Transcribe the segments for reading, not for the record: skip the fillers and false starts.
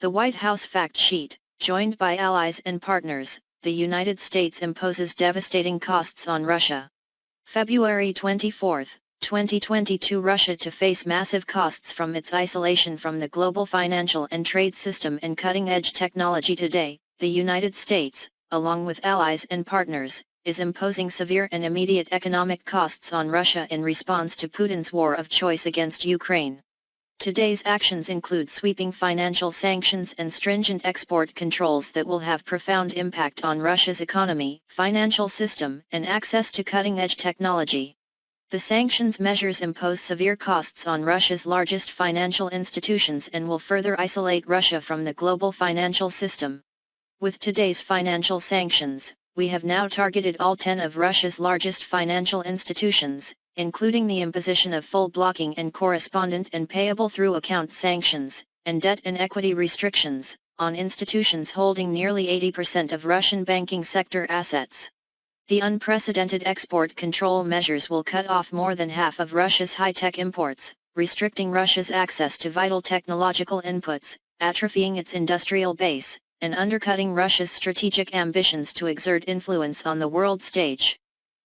The White House fact sheet, joined by allies and partners, the United States imposes devastating costs on Russia. February 24, 2022. Russia to face massive costs from its isolation from the global financial and trade system and cutting-edge technology. Today, the United States, along with allies and partners, is imposing severe and immediate economic costs on Russia in response to Putin's war of choice against Ukraine. Today's actions include sweeping financial sanctions and stringent export controls that will have profound impact on Russia's economy, financial system, and access to cutting-edge technology. The sanctions measures impose severe costs on Russia's largest financial institutions and will further isolate Russia from the global financial system. With today's financial sanctions, we have now targeted all 10 of Russia's largest financial institutions, including the imposition of full blocking and correspondent and payable-through account sanctions, and debt and equity restrictions, on institutions holding nearly 80% of Russian banking sector assets. The unprecedented export control measures will cut off more than half of Russia's high-tech imports, restricting Russia's access to vital technological inputs, atrophying its industrial base, and undercutting Russia's strategic ambitions to exert influence on the world stage.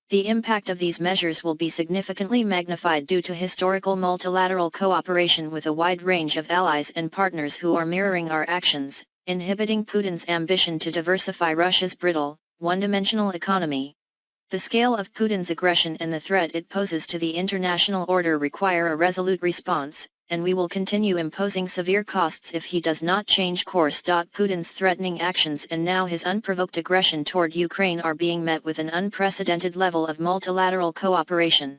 The impact of these measures will be significantly magnified due to historical multilateral cooperation with a wide range of allies and partners who are mirroring our actions, inhibiting Putin's ambition to diversify Russia's brittle, one-dimensional economy. The scale of Putin's aggression and the threat it poses to the international order require a resolute response, and we will continue imposing severe costs if he does not change course. Putin's threatening actions and now his unprovoked aggression toward Ukraine are being met with an unprecedented level of multilateral cooperation.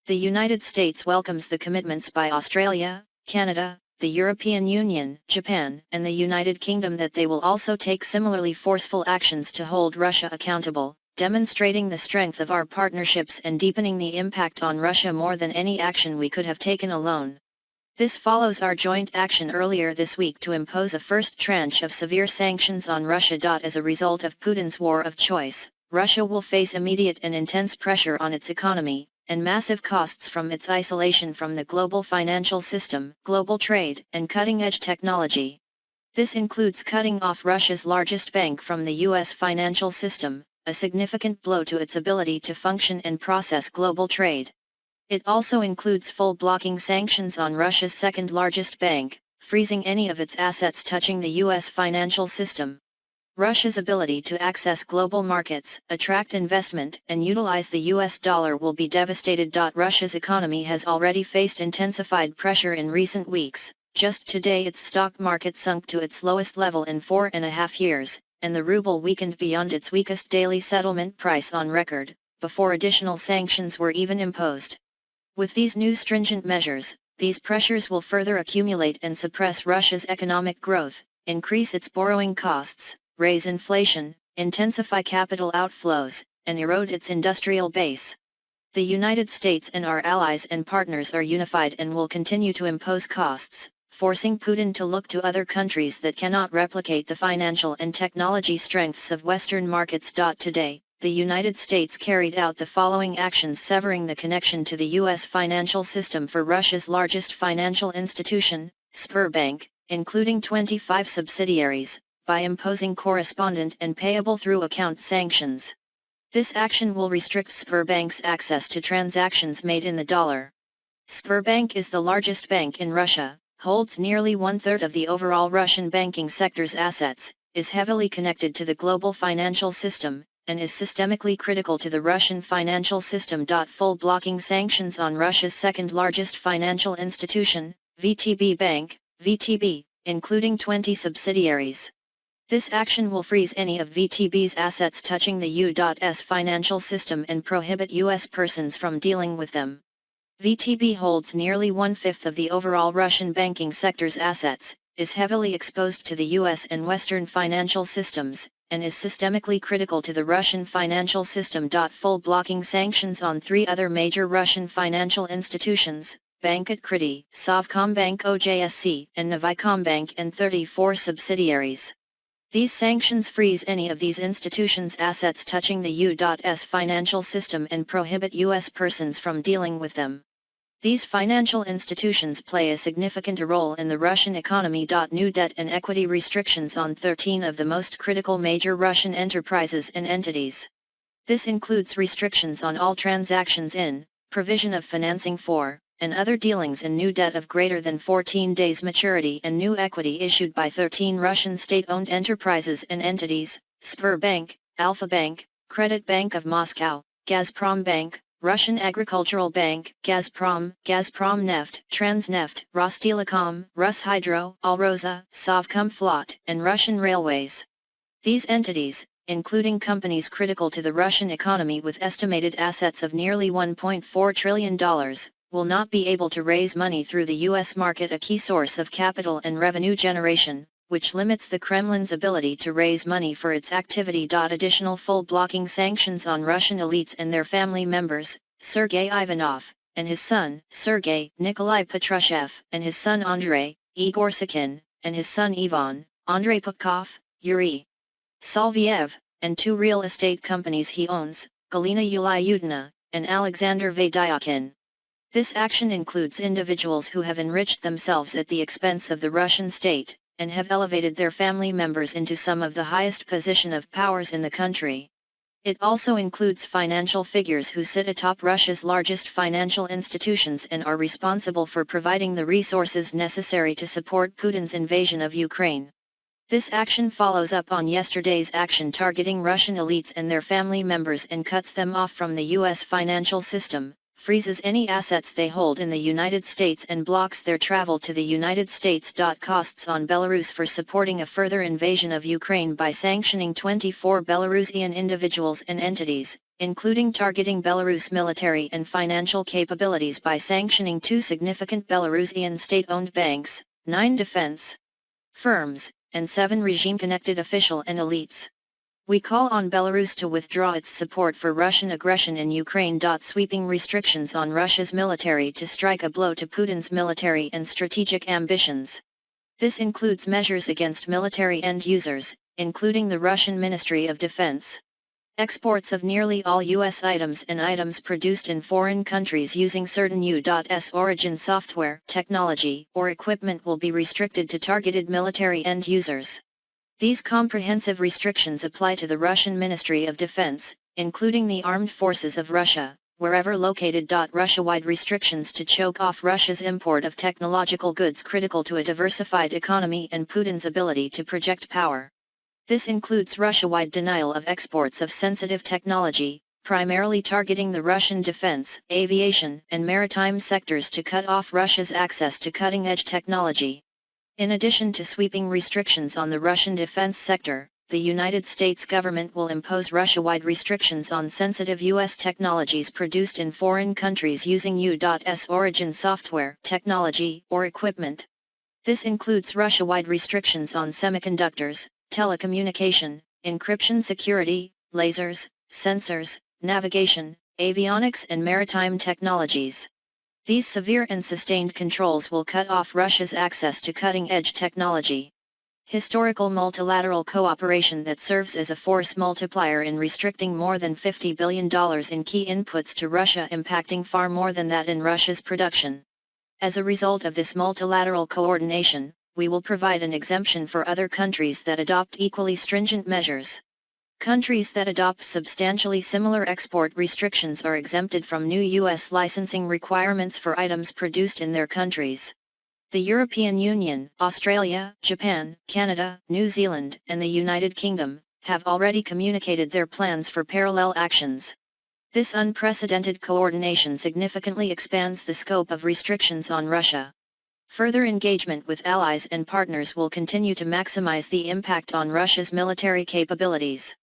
The United States welcomes the commitments by Australia, Canada, the European Union, Japan, and the United Kingdom that they will also take similarly forceful actions to hold Russia accountable, demonstrating the strength of our partnerships and deepening the impact on Russia more than any action we could have taken alone. This follows our joint action earlier this week to impose a first tranche of severe sanctions on Russia. As a result of Putin's war of choice, Russia will face immediate and intense pressure on its economy, and massive costs from its isolation from the global financial system, global trade, and cutting-edge technology. This includes cutting off Russia's largest bank from the U.S. financial system, a significant blow to its ability to function and process global trade. It also includes full blocking sanctions on Russia's second-largest bank, freezing any of its assets touching the U.S. financial system. Russia's ability to access global markets, attract investment, and utilize the U.S. dollar will be devastated. Russia's economy has already faced intensified pressure in recent weeks. Just today its stock market sunk to its lowest level in 4.5 years, and the ruble weakened beyond its weakest daily settlement price on record, before additional sanctions were even imposed. With these new stringent measures, these pressures will further accumulate and suppress Russia's economic growth, increase its borrowing costs, raise inflation, intensify capital outflows, and erode its industrial base. The United States and our allies and partners are unified and will continue to impose costs, forcing Putin to look to other countries that cannot replicate the financial and technology strengths of Western markets. Today, the United States carried out the following actions severing the connection to the U.S. financial system for Russia's largest financial institution, Sberbank, including 25 subsidiaries, by imposing correspondent and payable-through account sanctions. This action will restrict Sberbank's access to transactions made in the dollar. Sberbank is the largest bank in Russia, holds nearly one-third of the overall Russian banking sector's assets, is heavily connected to the global financial system, and is systemically critical to the Russian financial system. Full blocking sanctions on Russia's second-largest financial institution, VTB Bank, VTB, including 20 subsidiaries. This action will freeze any of VTB's assets touching the U.S. financial system and prohibit U.S. persons from dealing with them. VTB holds nearly one-fifth of the overall Russian banking sector's assets, is heavily exposed to the U.S. and Western financial systems, and is systemically critical to the Russian financial system. Full blocking sanctions on 3 other major Russian financial institutions, Bank Открытие, Sovcombank OJSC, and Novycombank, and 34 subsidiaries. These sanctions freeze any of these institutions' assets touching the U.S. financial system and prohibit U.S. persons from dealing with them. These financial institutions play a significant role in the Russian economy. New debt and equity restrictions on 13 of the most critical major Russian enterprises and entities. This includes restrictions on all transactions in, provision of financing for, and other dealings in new debt of greater than 14 days maturity and new equity issued by 13 Russian state-owned enterprises and entities: Sberbank, Alfa Bank, Credit Bank of Moscow, Gazprom Bank, Russian Agricultural Bank, Gazprom, Gazprom Neft, Transneft, Rostelecom, Russhydro, Alrosa, Sovcomflot, and Russian Railways. These entities, including companies critical to the Russian economy with estimated assets of nearly $1.4 trillion, will not be able to raise money through the U.S. market, a key source of capital and revenue generation, which limits the Kremlin's ability to raise money for its activity. Additional full-blocking sanctions on Russian elites and their family members: Sergei Ivanov, and his son, Sergei, Nikolai Patrushev, and his son Andrei, Igor Sakhin, and his son Ivan, Andrei Pukov, Yuri Soloviev, and 2 real estate companies he owns, Galina Yulyudina, and Alexander Vadyakin. This action includes individuals who have enriched themselves at the expense of the Russian state, and have elevated their family members into some of the highest position of powers in the country. It also includes financial figures who sit atop Russia's largest financial institutions and are responsible for providing the resources necessary to support Putin's invasion of Ukraine. This action follows up on yesterday's action targeting Russian elites and their family members and cuts them off from the U.S. financial system, freezes any assets they hold in the United States, and blocks their travel to the United States. Costs on Belarus for supporting a further invasion of Ukraine by sanctioning 24 Belarusian individuals and entities, including targeting Belarus military and financial capabilities by sanctioning 2 significant Belarusian state-owned banks, 9 defense firms, and 7 regime-connected official and elites. We call on Belarus to withdraw its support for Russian aggression in Ukraine. Sweeping restrictions on Russia's military to strike a blow to Putin's military and strategic ambitions. This includes measures against military end users, including the Russian Ministry of Defense. Exports of nearly all U.S. items and items produced in foreign countries using certain U.S. origin software, technology, or equipment will be restricted to targeted military end users. These comprehensive restrictions apply to the Russian Ministry of Defense, including the Armed Forces of Russia, wherever located. Russia-wide restrictions to choke off Russia's import of technological goods critical to a diversified economy and Putin's ability to project power. This includes Russia-wide denial of exports of sensitive technology, primarily targeting the Russian defense, aviation, and maritime sectors to cut off Russia's access to cutting-edge technology. In addition to sweeping restrictions on the Russian defense sector, the United States government will impose Russia-wide restrictions on sensitive U.S. technologies produced in foreign countries using U.S. origin software, technology, or equipment. This includes Russia-wide restrictions on semiconductors, telecommunication, encryption security, lasers, sensors, navigation, avionics, and maritime technologies. These severe and sustained controls will cut off Russia's access to cutting-edge technology. Historical multilateral cooperation that serves as a force multiplier in restricting more than $50 billion in key inputs to Russia, impacting far more than that in Russia's production. As a result of this multilateral coordination, we will provide an exemption for other countries that adopt equally stringent measures. Countries that adopt substantially similar export restrictions are exempted from new U.S. licensing requirements for items produced in their countries. The European Union, Australia, Japan, Canada, New Zealand, and the United Kingdom have already communicated their plans for parallel actions. This unprecedented coordination significantly expands the scope of restrictions on Russia. Further engagement with allies and partners will continue to maximize the impact on Russia's military capabilities.